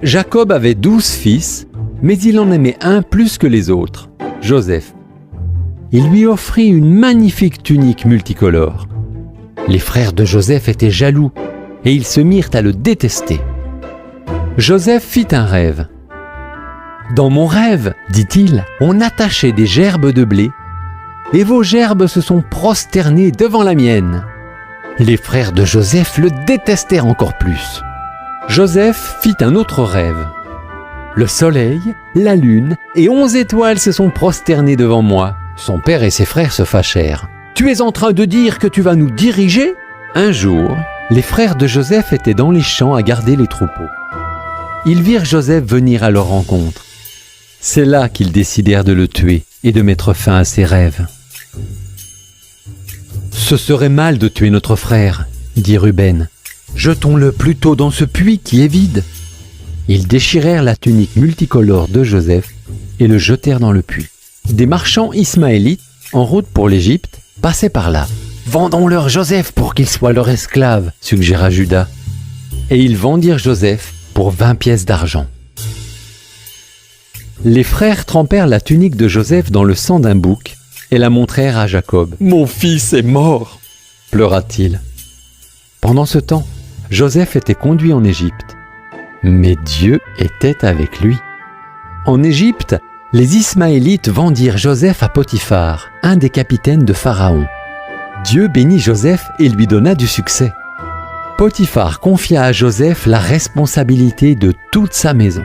Jacob avait 12 fils, mais il en aimait un plus que les autres, Joseph. Il lui offrit une magnifique tunique multicolore. Les frères de Joseph étaient jaloux et ils se mirent à le détester. Joseph fit un rêve. « Dans mon rêve, dit-il, on attachait des gerbes de blé et vos gerbes se sont prosternées devant la mienne. » Les frères de Joseph le détestèrent encore plus. Joseph fit un autre rêve. « Le soleil, la lune et 11 étoiles se sont prosternées devant moi. » Son père et ses frères se fâchèrent. « Tu es en train de dire que tu vas nous diriger ?» Un jour, les frères de Joseph étaient dans les champs à garder les troupeaux. Ils virent Joseph venir à leur rencontre. C'est là qu'ils décidèrent de le tuer et de mettre fin à ses rêves. « Ce serait mal de tuer notre frère, » dit Ruben. « Jetons-le plutôt dans ce puits qui est vide. » Ils déchirèrent la tunique multicolore de Joseph et le jetèrent dans le puits. Des marchands ismaélites, en route pour l'Égypte, passaient par là. « Vendons-leur Joseph pour qu'il soit leur esclave, » suggéra Judas. Et ils vendirent Joseph pour 20 pièces d'argent. Les frères trempèrent la tunique de Joseph dans le sang d'un bouc et la montrèrent à Jacob. « Mon fils est mort !» pleura-t-il. Pendant ce temps, Joseph était conduit en Égypte. Mais Dieu était avec lui. En Égypte, les Ismaélites vendirent Joseph à Potiphar, un des capitaines de Pharaon. Dieu bénit Joseph et lui donna du succès. Potiphar confia à Joseph la responsabilité de toute sa maison.